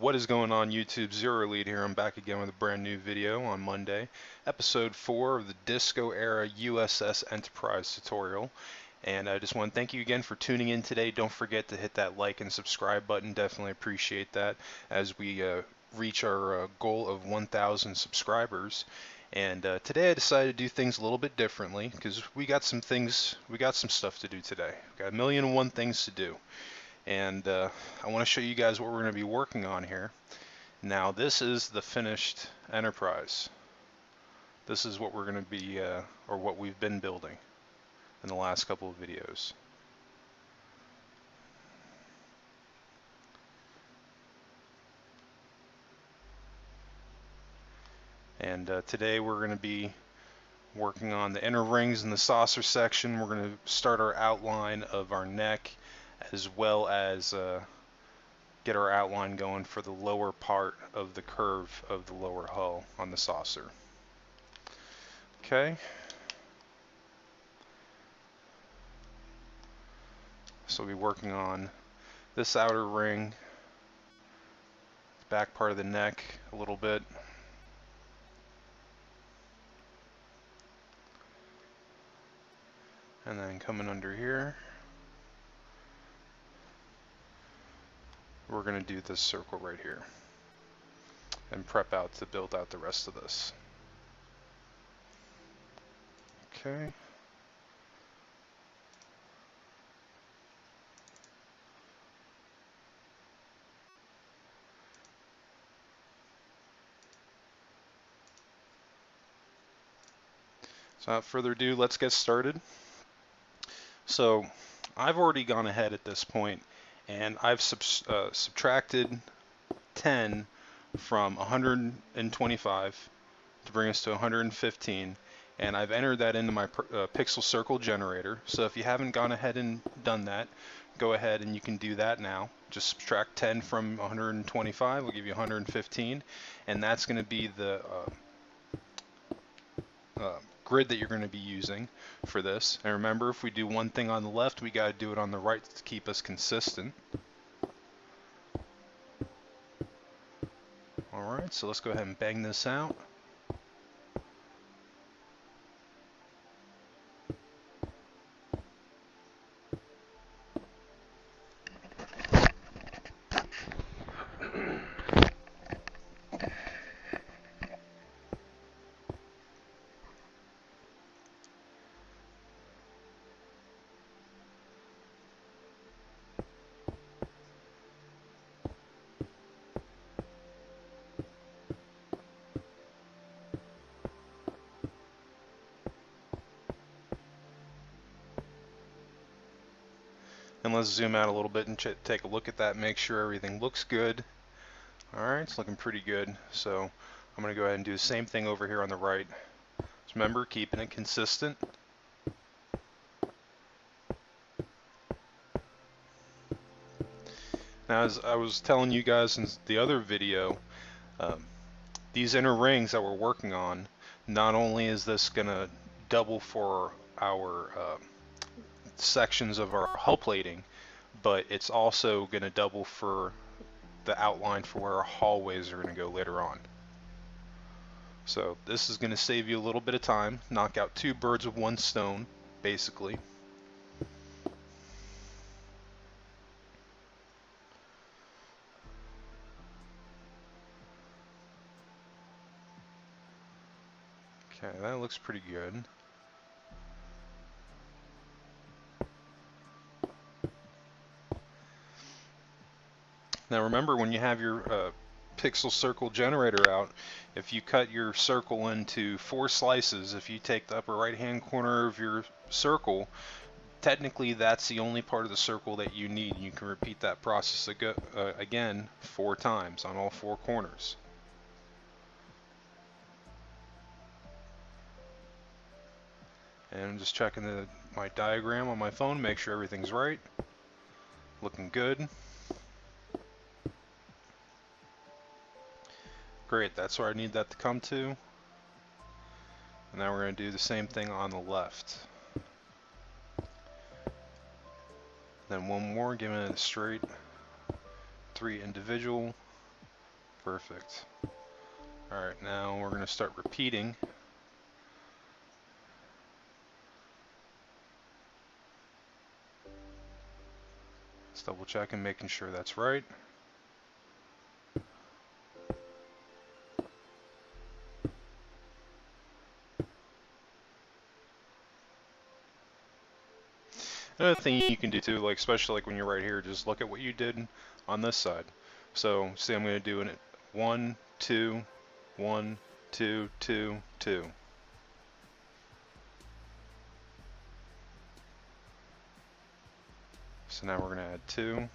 What is going on YouTube? Zero Lead here. I'm back again with a brand new video on Monday, episode 4 of the Disco Era u.s.s Enterprise tutorial. And I just want to thank you again for tuning in today. Don't forget to hit that like and subscribe button. Definitely appreciate that as we reach our goal of 1,000 subscribers. And today I decided to do things a little bit differently because we got some stuff to do today. We got a million and one things to do. And I want to show you guys what we're going to be working on here. Now this is the finished Enterprise. This is what we're going to be, or what we've been building in the last couple of videos. And today we're going to be working on the inner rings in the saucer section. We're going to start our outline of our neck, as well as get our outline going for the lower part of the curve of the lower hull on the saucer. Okay. So we'll be working on this outer ring, back part of the neck a little bit. And then coming under here, we're going to do this circle right here and prep out to build out the rest of this. Okay. So without further ado, let's get started. So I've already gone ahead at this point and I've subtracted 10 from 125 to bring us to 115, and I've entered that into my pixel circle generator. So if you haven't gone ahead and done that, go ahead and you can do that now. Just subtract 10 from 125 will give you 115, and that's going to be the grid that you're going to be using for this. And remember, if we do one thing on the left, we got to do it on the right to keep us consistent. Alright, so let's go ahead and bang this out. And let's zoom out a little bit and take a look at that, make sure everything looks good. Alright, it's looking pretty good. So I'm going to go ahead and do the same thing over here on the right. Just remember, keeping it consistent. Now, as I was telling you guys in the other video, these inner rings that we're working on, not only is this going to double for our sections of our hull plating, but it's also going to double for the outline for where our hallways are going to go later on. So this is going to save you a little bit of time, knock out two birds with one stone, basically. Okay, that looks pretty good. Now remember, when you have your pixel circle generator out, if you cut your circle into 4 slices, if you take the upper right hand corner of your circle, technically that's the only part of the circle that you need. You can repeat that process again 4 times on all 4 corners. And I'm just checking my diagram on my phone, make sure everything's right. Looking good. Great, that's where I need that to come to. And now we're going to do the same thing on the left. Then one more, giving it a straight 3 individual Perfect. Alright, now we're going to start repeating. Just double checking, making sure that's right. Another thing you can do too, like especially like when you're right here, just look at what you did on this side. So see, I'm going to do it 1, 2, 1, 2, 2, 2. So now we're going to add 2,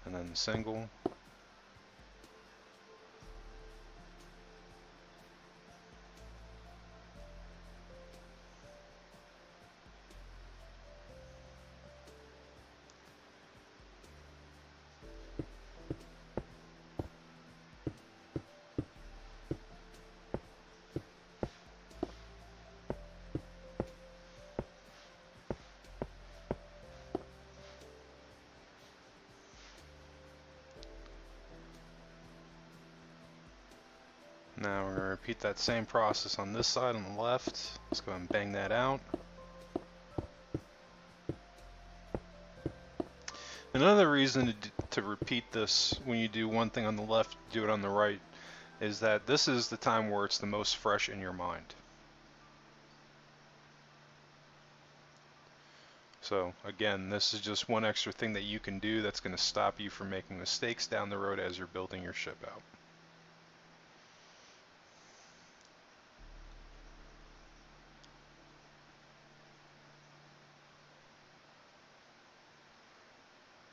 and then the single. Now we're going to repeat that same process on this side on the left. Let's go ahead and bang that out. Another reason to repeat this when you do one thing on the left, do it on the right, is that this is the time where it's the most fresh in your mind. So again, this is just one extra thing that you can do that's going to stop you from making mistakes down the road as you're building your ship out.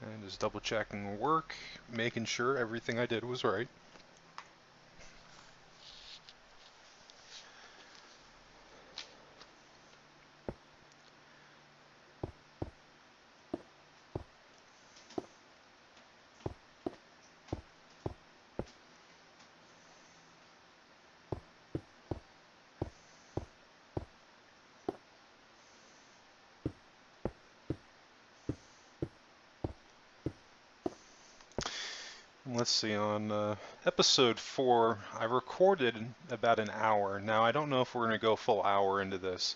And just double checking work, making sure everything I did was right. Let's see, on episode 4, I recorded about an hour. Now, I don't know if we're going to go full hour into this.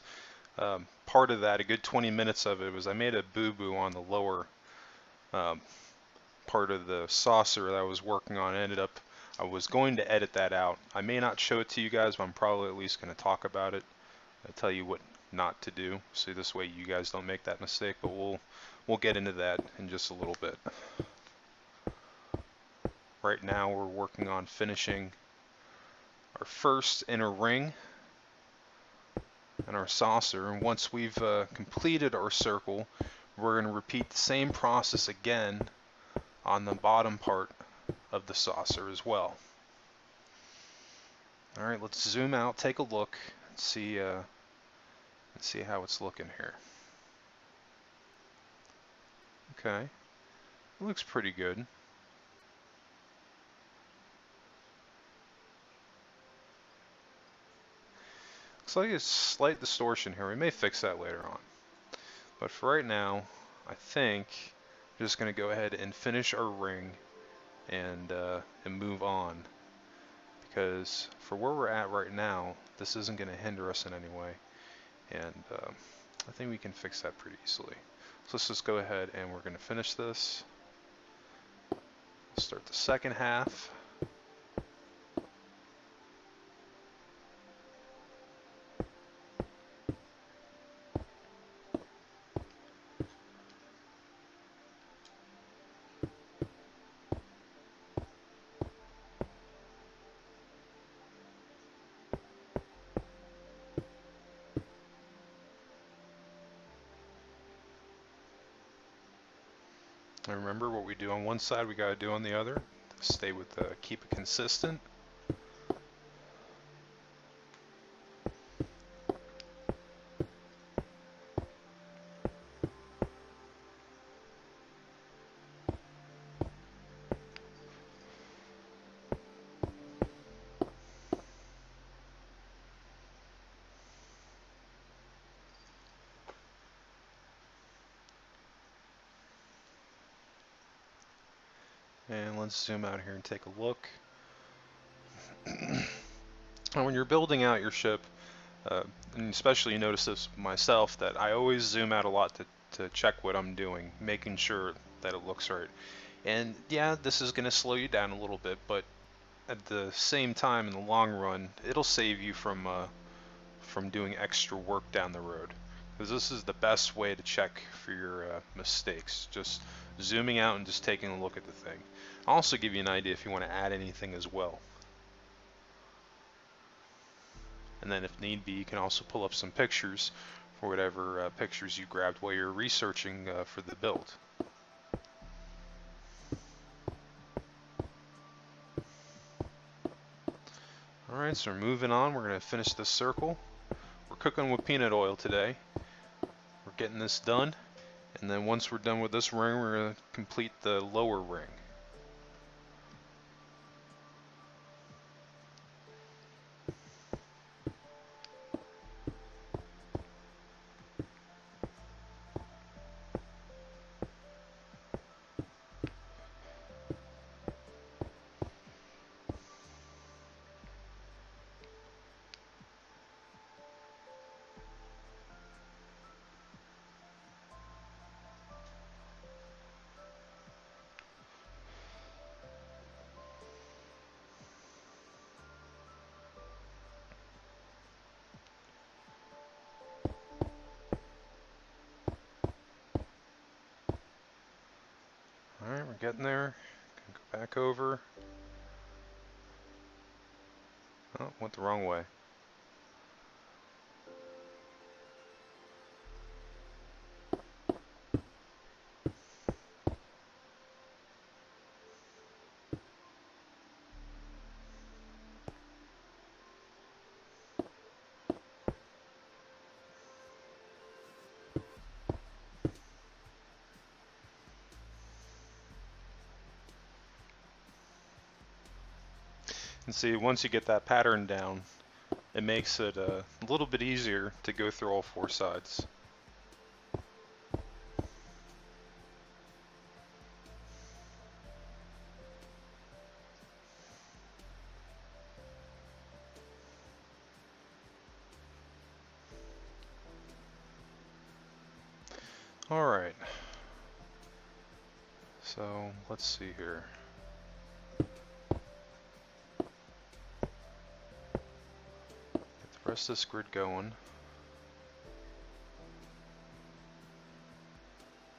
Part of that, a good 20 minutes of it, was I made a boo-boo on the lower part of the saucer that I was working on. I was going to edit that out. I may not show it to you guys, but I'm probably at least going to talk about it. I'll tell you what not to do, so this way you guys don't make that mistake, but we'll get into that in just a little bit. Right now we're working on finishing our first inner ring and our saucer, and once we've completed our circle, we're going to repeat the same process again on the bottom part of the saucer as well. Alright, let's zoom out, take a look, and see how it's looking here. Okay, it looks pretty good. Looks like a slight distortion here. We may fix that later on. But for right now, I think I'm just going to go ahead and finish our ring and move on. Because for where we're at right now, this isn't going to hinder us in any way. And I think we can fix that pretty easily. So let's just go ahead and we're going to finish this. Start the second half. And remember, what we do on one side, we got to do on the other. Stay with keep it consistent. And let's zoom out here and take a look. And when you're building out your ship, and especially you notice this myself, that I always zoom out a lot to check what I'm doing, making sure that it looks right. And yeah, this is going to slow you down a little bit, but at the same time, in the long run, it'll save you from doing extra work down the road. Because this is the best way to check for your mistakes. Just zooming out and just taking a look at the thing. I'll also give you an idea if you want to add anything as well. And then if need be, you can also pull up some pictures for whatever pictures you grabbed while you're researching for the build. Alright, so we're moving on. We're going to finish this circle. We're cooking with peanut oil today. We're getting this done. And then once we're done with this ring, we're going to complete the lower ring. Alright, we're getting there. Go back over. Oh, went the wrong way. And see, once you get that pattern down, it makes it a little bit easier to go through all four sides. Alright, so let's see here. Get the rest of this grid going.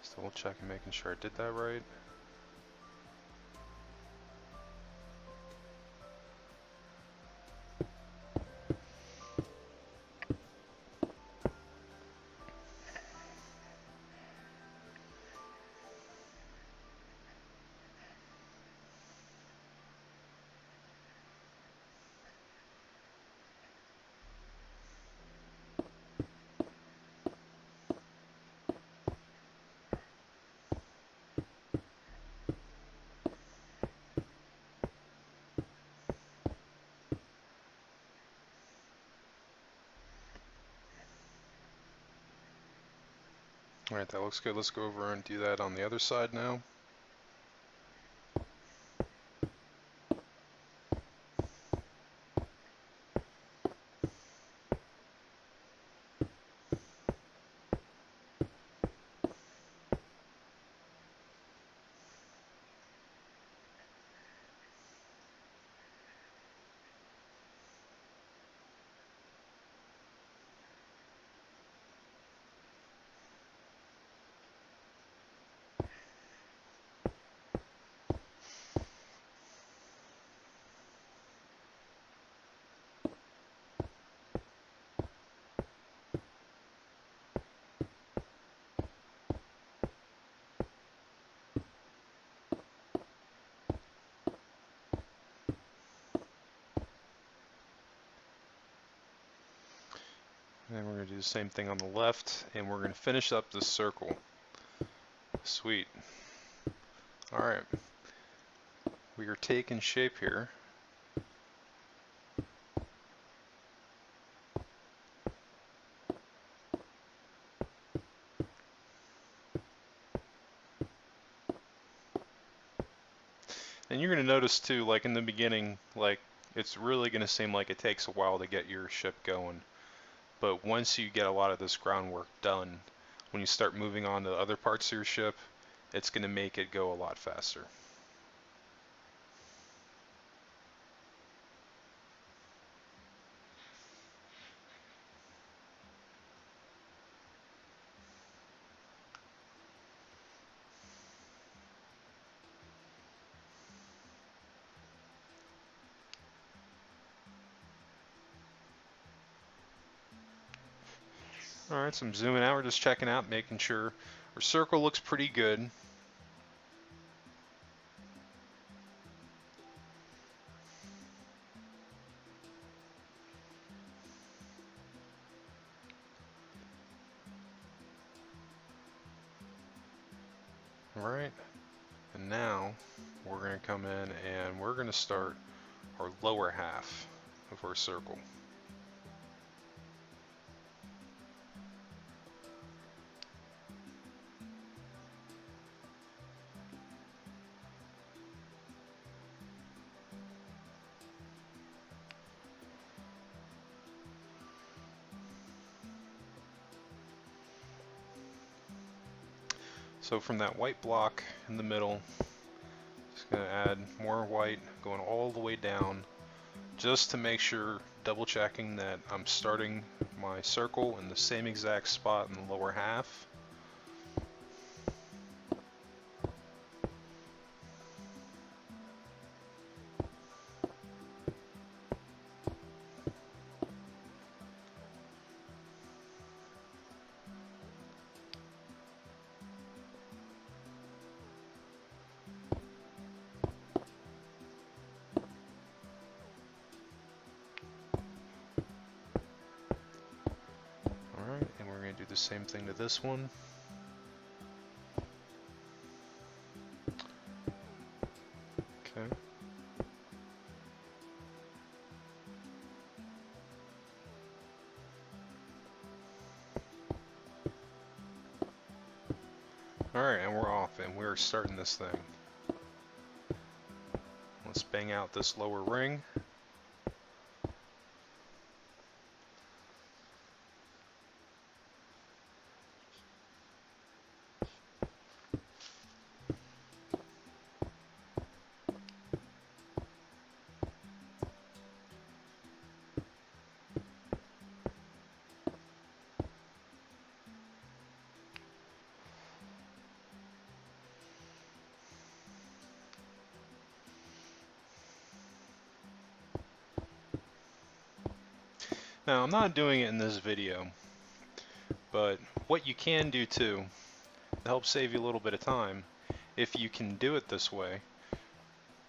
Still checking, making sure I did that right. Alright, that looks good. Let's go over and do that on the other side now. And we're going to do the same thing on the left, and we're going to finish up this circle. Sweet. Alright. We are taking shape here. And you're going to notice too, like in the beginning, like it's really going to seem like it takes a while to get your ship going. But once you get a lot of this groundwork done, when you start moving on to other parts of your ship, it's going to make it go a lot faster. Alright, so I'm zooming out, we're just checking out, making sure our circle looks pretty good. Alright, and now we're going to come in and we're going to start our lower half of our circle. So from that white block in the middle, just going to add more white going all the way down, just to make sure, double checking that I'm starting my circle in the same exact spot in the lower half. Alright, and we're going to do the same thing to this one. Okay. Alright, and we're off, and we're starting this thing. Let's bang out this lower ring. Now, I'm not doing it in this video, but what you can do too, to help save you a little bit of time, if you can do it this way,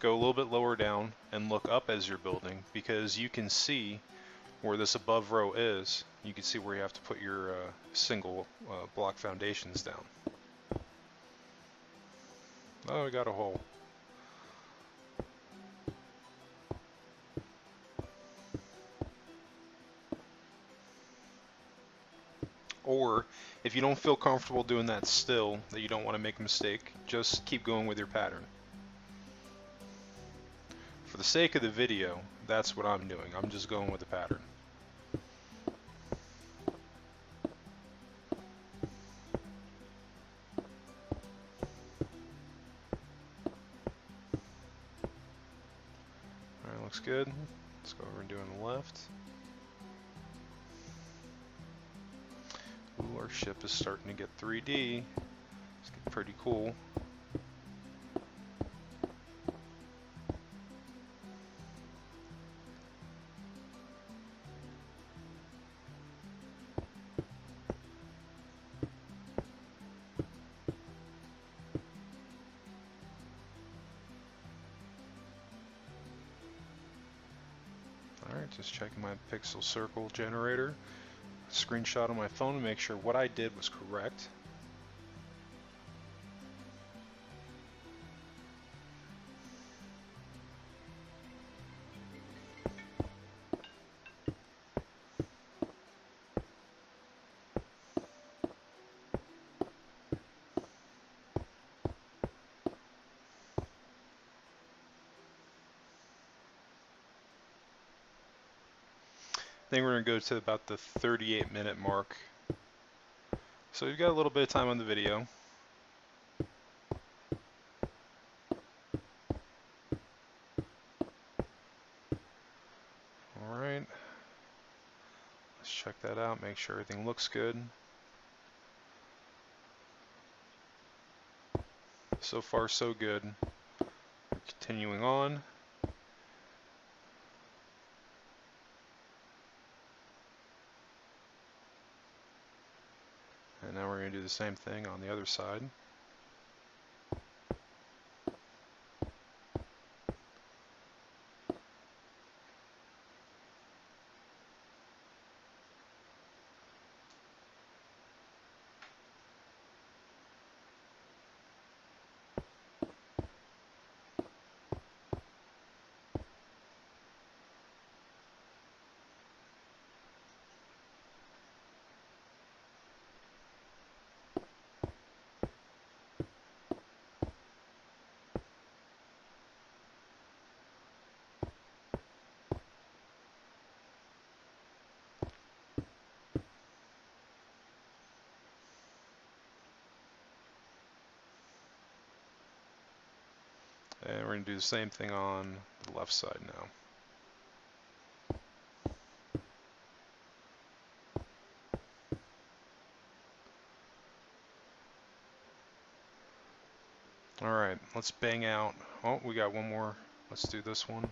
go a little bit lower down and look up as you're building, because you can see where this above row is. You can see where you have to put your single block foundations down. Oh, we got a hole. Or if you don't feel comfortable doing that still, that you don't want to make a mistake, just keep going with your pattern. For the sake of the video, that's what I'm doing. I'm just going with the pattern. Alright, looks good. Let's go over and do on the left. Ooh, our ship is starting to get 3D. It's getting pretty cool. Alright, just checking my pixel circle generator. Screenshot on my phone to make sure what I did was correct. think we're going to go to about the 38-minute mark. So you've got a little bit of time on the video. Alright, let's check that out, make sure everything looks good. So far so good. Continuing on. And now we're going to do the same thing on the other side. And we're going to do the same thing on the left side now. Alright, let's bang out. Oh, we got one more. Let's do this one.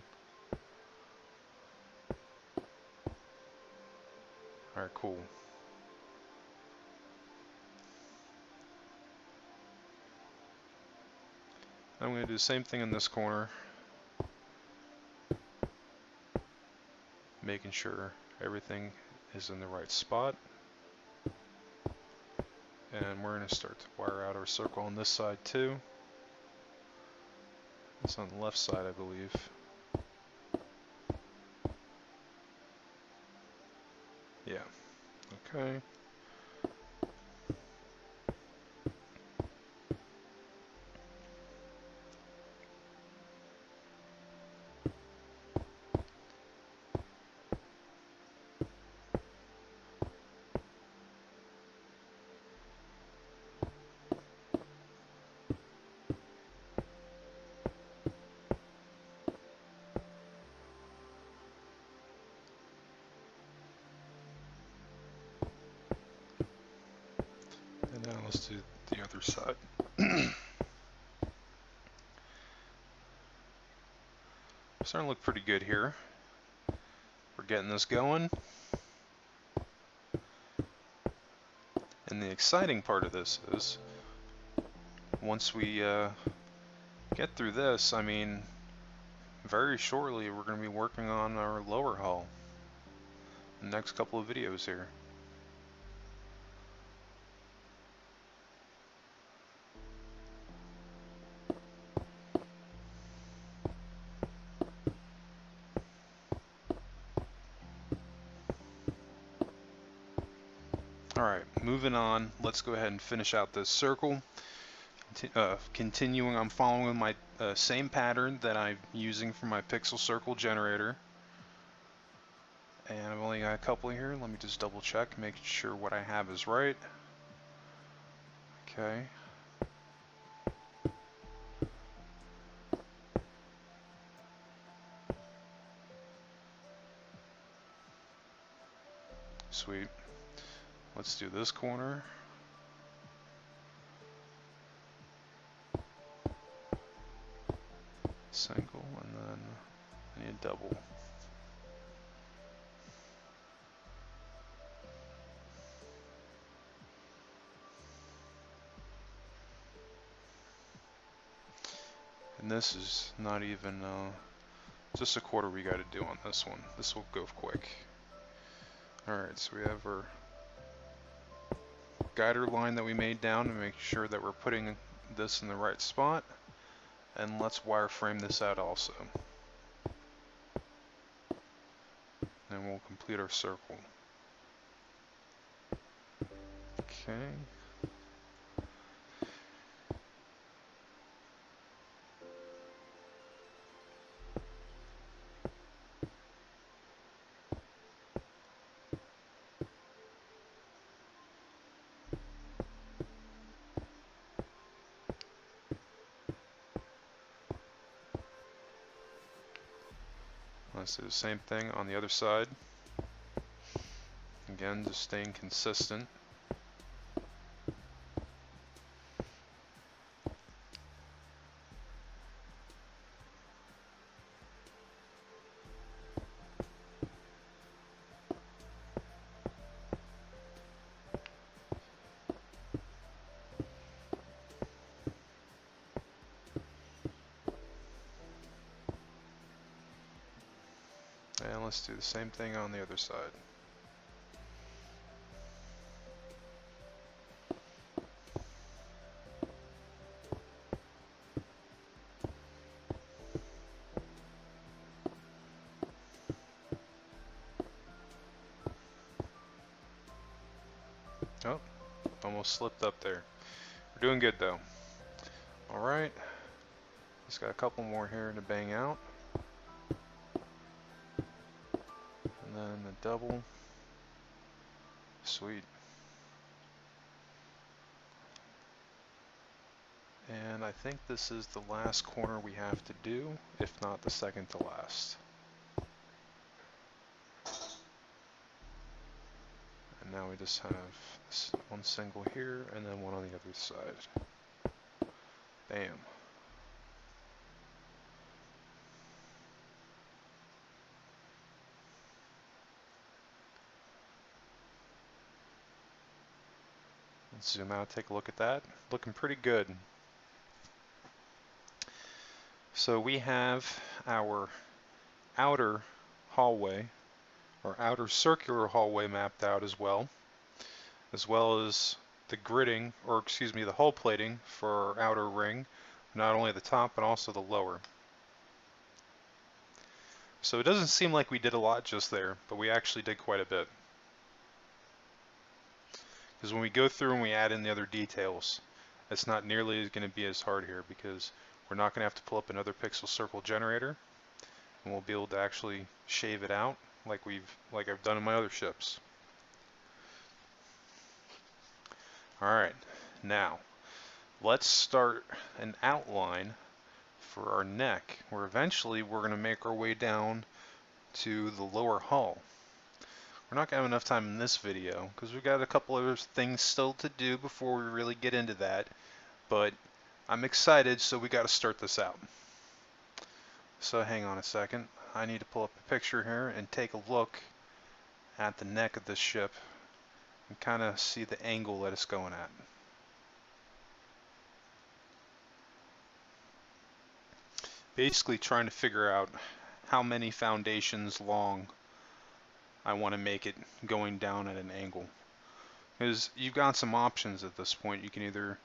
Alright, cool. I'm going to do the same thing in this corner. Making sure everything is in the right spot. And we're going to start to wire out our circle on this side too. It's on the left side, I believe. Yeah. Okay. And now let's do the other side. Starting to look pretty good here. We're getting this going. And the exciting part of this is, once we get through this, I mean, very shortly we're going to be working on our lower hull. The next couple of videos here. Alright, moving on. Let's go ahead and finish out this circle. Continuing, I'm following my same pattern that I'm using for my pixel circle generator. And I've only got a couple here. Let me just double check, make sure what I have is right. Okay. Sweet. Let's do this corner. Single, and then I need a double. And this is not even just a quarter we got to do on this one. This will go quick. Alright, so we have our guider line that we made down to make sure that we're putting this in the right spot. And let's wireframe this out also. And we'll complete our circle. Okay. Let's do the same thing on the other side. Again, just staying consistent. And let's do the same thing on the other side. Oh, almost slipped up there. We're doing good though. Alright, just got a couple more here to bang out. And then the double. Sweet. And I think this is the last corner we have to do, if not the second to last. And now we just have this one single here and then one on the other side. Bam. Let's zoom out, take a look at that. Looking pretty good. So we have our outer hallway, or outer circular hallway mapped out as well as the gridding, or excuse me, the hull plating for our outer ring, not only the top but also the lower. So it doesn't seem like we did a lot just there, but we actually did quite a bit. Because when we go through and we add in the other details, it's not nearly going to be as hard here, because we're not going to have to pull up another pixel circle generator, and we'll be able to actually shave it out like I've done in my other ships. Alright, now let's start an outline for our neck, where eventually we're going to make our way down to the lower hull. We're not going to have enough time in this video because we've got a couple other things still to do before we really get into that, but I'm excited, so we got to start this out. So hang on a second, I need to pull up a picture here and take a look at the neck of this ship and kind of see the angle that it's going at. Basically trying to figure out how many foundations long I want to make it going down at an angle. Because you've got some options at this point. You can either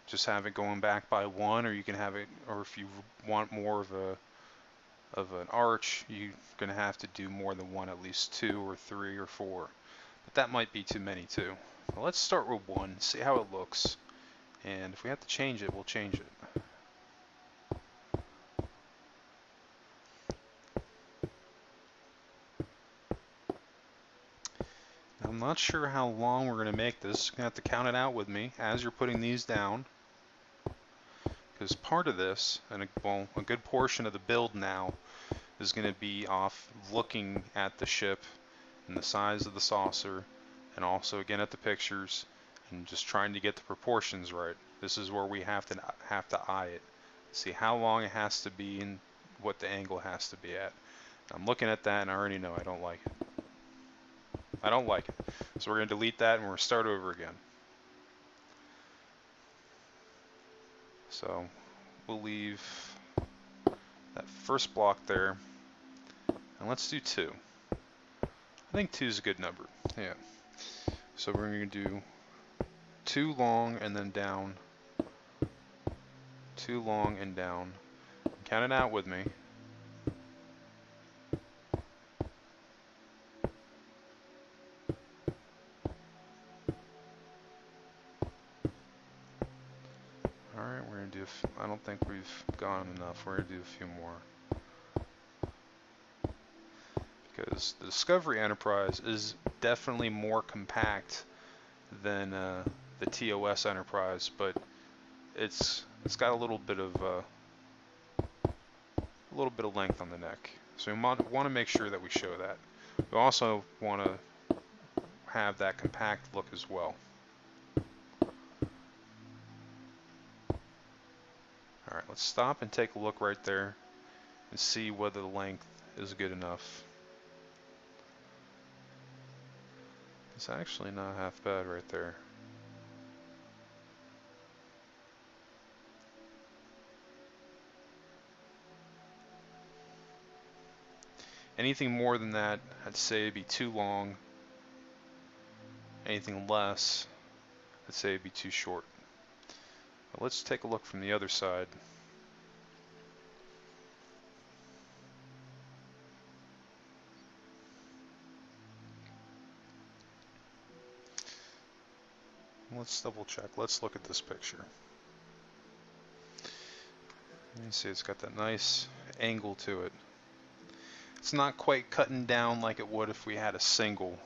just have it going back by one, or you can have it, or if you want more of an arch, you're going to have to do more than one, at least 2 or 3 or 4. But that might be too many too. Well, let's start with 1, see how it looks, and if we have to change it, we'll change it. I'm not sure how long we're going to make this. You're going to have to count it out with me as you're putting these down, because part of this, and a good portion of the build now, is going to be off looking at the ship and the size of the saucer, and also again at the pictures, and just trying to get the proportions right. This is where we have to eye it, see how long it has to be and what the angle has to be at. I'm looking at that and I already know I don't like it. I don't like it. So we're going to delete that and we're going to start over again. So we'll leave that first block there, and let's do 2. I think 2 is a good number. Yeah. So we're going to do 2 long and then down, 2 long and down. Count it out with me. Alright, we're going to do, I don't think we've gone enough, we're going to do a few more. Because the Discovery Enterprise is definitely more compact than the TOS Enterprise, but it's got a little bit of length on the neck. So we want to make sure that we show that. We also want to have that compact look as well. Alright, let's stop and take a look right there and see whether the length is good enough. It's actually not half bad right there. Anything more than that, I'd say it'd be too long. Anything less, I'd say it'd be too short. But let's take a look from the other side. Let's double check. Let's look at this picture. You see it's got that nice angle to it. It's not quite cutting down like it would if we had a single.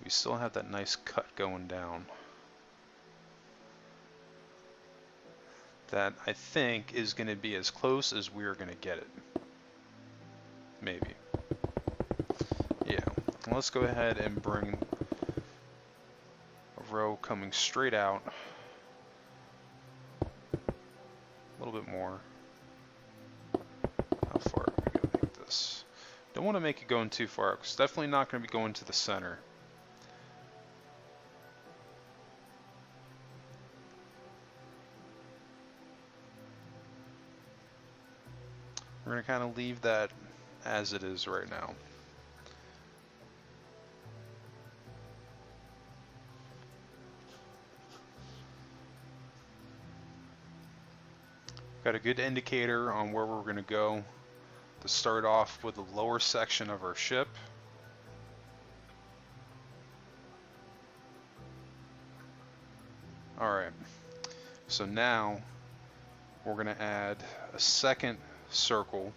We still have that nice cut going down. That I think is going to be as close as we're going to get it. Maybe. Yeah. Let's go ahead and bring a row coming straight out. A little bit more. How far are we going to make this? Don't want to make it going too far. It's definitely not going to be going to the center. We're going to kind of leave that as it is right now. Got a good indicator on where we're going to go to start off with the lower section of our ship. Alright, so now we're going to add a second circle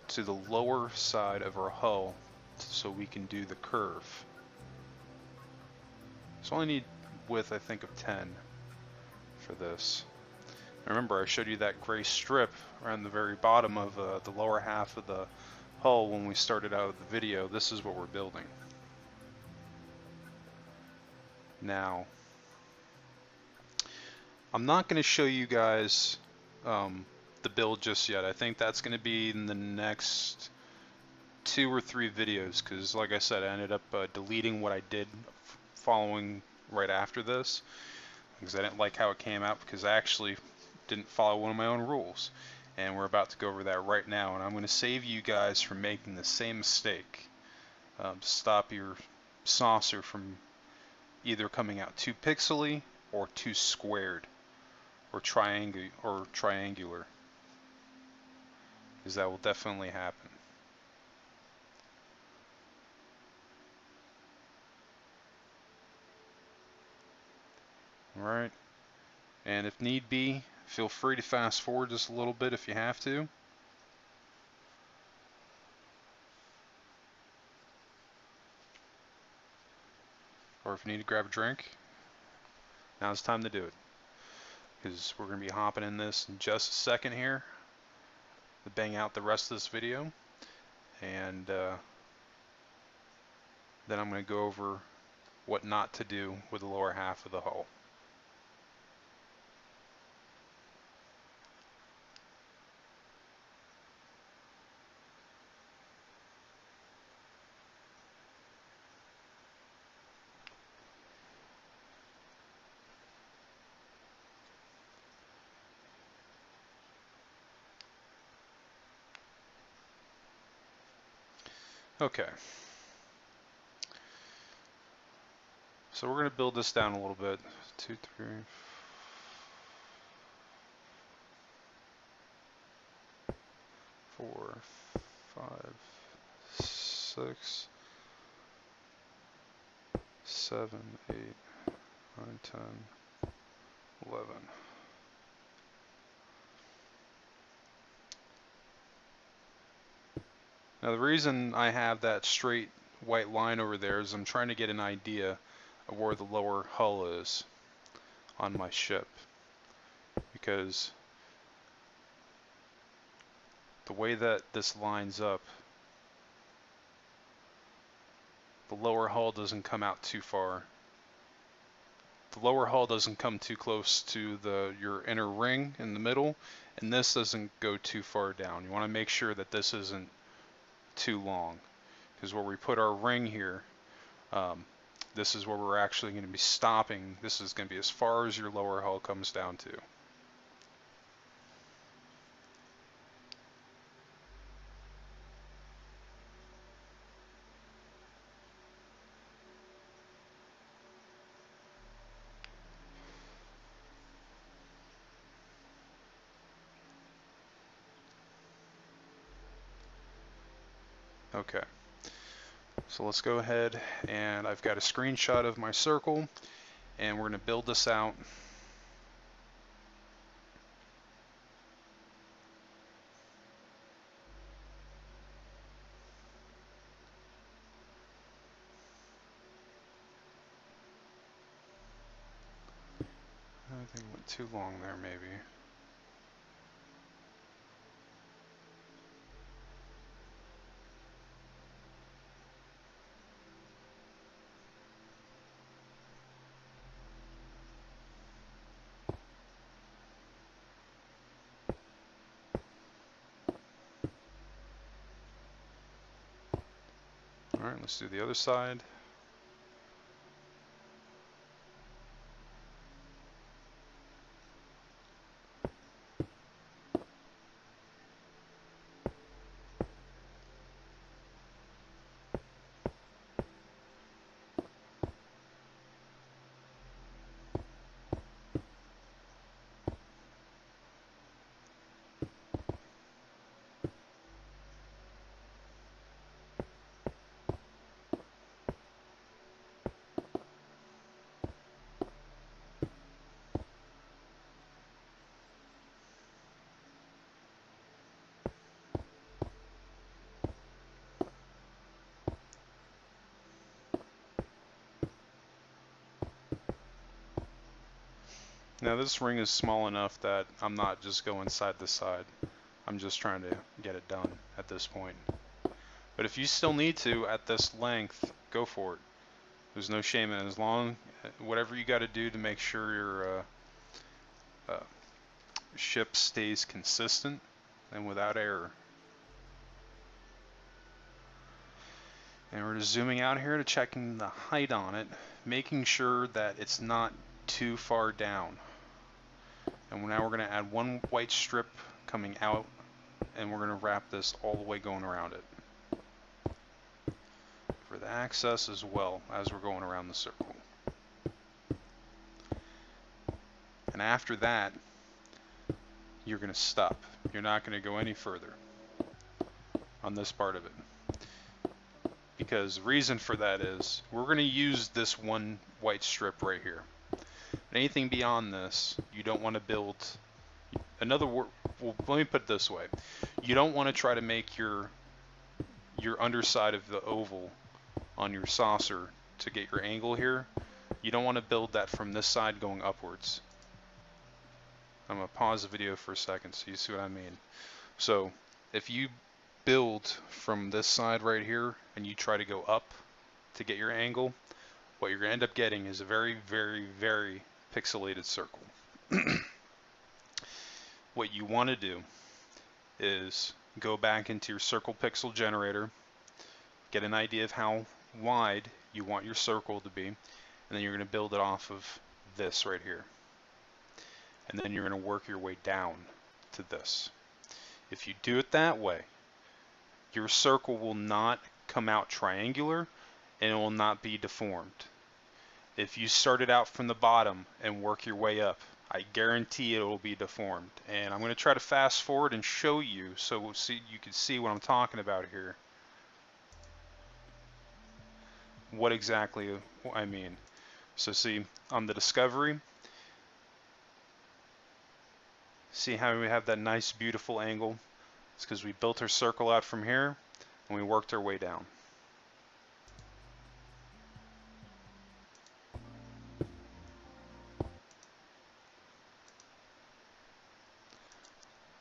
to the lower side of our hull so we can do the curve. So I only need width, I think, of 10 for this. Remember, I showed you that gray strip around the very bottom of the lower half of the hull when we started out the video. This is what we're building. Now, I'm not going to show you guys the build just yet. I think that's going to be in the next 2 or 3 videos because, like I said, I ended up deleting what I did following right after this because I didn't like how it came out because I actually didn't follow one of my own rules, and we're about to go over that right now, and I'm going to save you guys from making the same mistake to stop your saucer from either coming out too pixely or too squared or triangular, because that will definitely happen. Alright, and if need be, feel free to fast forward just a little bit if you have to. Or if you need to grab a drink, now's the time to do it. Because we're going to be hopping in this in just a second here to bang out the rest of this video. And then I'm going to go over what not to do with the lower half of the hull. Okay. So we're going to build this down a little bit. 2, 3, 4, 5, 6, 7, 8, 9, 10, 11. Now the reason I have that straight white line over there is I'm trying to get an idea of where the lower hull is on my ship, because the way that this lines up, the lower hull doesn't come out too far. The lower hull doesn't come too close to your inner ring in the middle, and this doesn't go too far down. You want to make sure that this isn't too long, because where we put our ring here, this is where we're actually going to be stopping. This is going to be as far as your lower hull comes down to. Okay, so let's go ahead, and I've got a screenshot of my circle, and we're going to build this out. I think it went too long there, maybe. Alright, let's do the other side. Now this ring is small enough that I'm not just going side to side. I'm just trying to get it done at this point. But if you still need to at this length, go for it. There's no shame in it. As long, whatever you got to do to make sure your ship stays consistent and without error. And we're just zooming out here to checking the height on it, making sure that it's not too far down. And now we're going to add one white strip coming out, and we're going to wrap this all the way going around it for the access as well as we're going around the circle. And after that, you're going to stop. You're not going to go any further on this part of it, because the reason for that is we're going to use this one white strip right here. Anything beyond this, you don't want to build. Well, let me put it this way: you don't want to try to make your underside of the oval on your saucer to get your angle here. You don't want to build that from this side going upwards. I'm going to pause the video for a second so you see what I mean. So if you build from this side right here and you try to go up to get your angle, what you're going to end up getting is a very, very, very pixelated circle. What you want to do is go back into your circle pixel generator, get an idea of how wide you want your circle to be, and then you're going to build it off of this right here. And then you're going to work your way down to this. If you do it that way, your circle will not come out triangular and it will not be deformed. If you start it out from the bottom and work your way up, I guarantee it will be deformed. And I'm going to try to fast forward and show you so you can see what I'm talking about here. What exactly I mean. So see, on the Discovery, see how we have that nice beautiful angle? It's because we built our circle out from here and we worked our way down.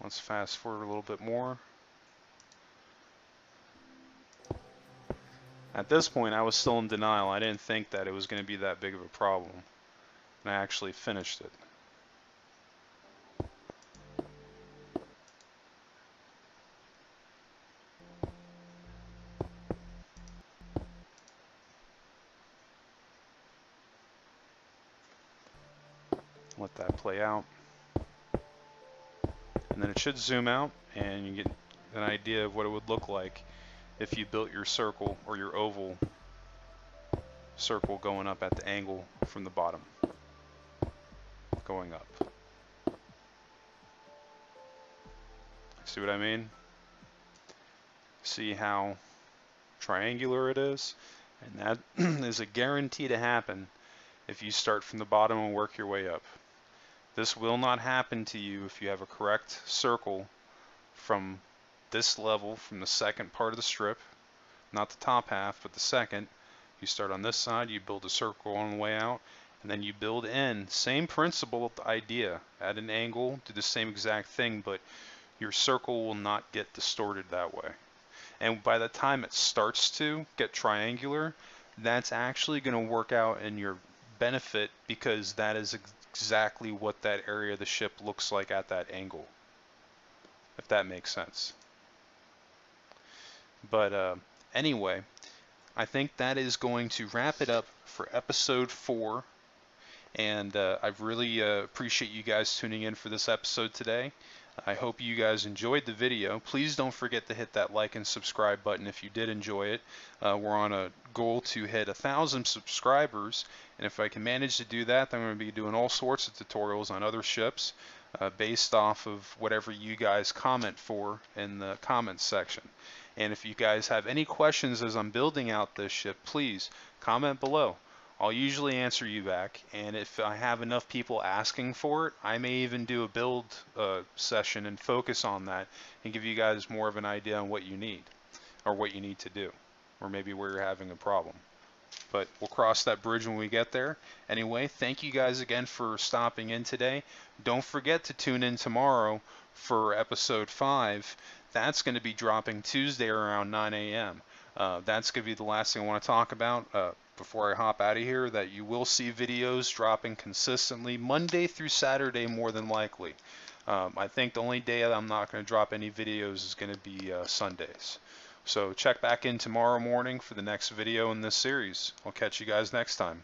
Let's fast forward a little bit more. At this point, I was still in denial. I didn't think that it was going to be that big of a problem. And I actually finished it. Let that play out. And then it should zoom out and you get an idea of what it would look like if you built your circle or your oval circle going up at the angle from the bottom, going up. See what I mean? See how triangular it is? And that is a guarantee to happen if you start from the bottom and work your way up. This will not happen to you if you have a correct circle from this level, from the second part of the strip, not the top half, but the second. You start on this side, you build a circle on the way out, and then you build in. Same principle, idea. At an angle, do the same exact thing, but your circle will not get distorted that way. And by the time it starts to get triangular, that's actually going to work out in your benefit, because that is exactly what that area of the ship looks like at that angle, if that makes sense. But anyway, I think that is going to wrap it up for episode 4. And I really appreciate you guys tuning in for this episode today. I hope you guys enjoyed the video. Please don't forget to hit that like and subscribe button if you did enjoy it. We're on a goal to hit 1,000 subscribers, and if I can manage to do that, then I'm going to be doing all sorts of tutorials on other ships based off of whatever you guys comment for in the comments section. And if you guys have any questions as I'm building out this ship, please comment below. I'll usually answer you back, and if I have enough people asking for it, I may even do a build session and focus on that and give you guys more of an idea on what you need, or what you need to do, or maybe where you're having a problem. But we'll cross that bridge when we get there. Anyway, thank you guys again for stopping in today. Don't forget to tune in tomorrow for episode 5. That's going to be dropping Tuesday around 9 a.m. That's going to be the last thing I want to talk about before I hop out of here, that you will see videos dropping consistently Monday through Saturday, more than likely. I think the only day that I'm not going to drop any videos is going to be Sundays. So check back in tomorrow morning for the next video in this series. I'll catch you guys next time.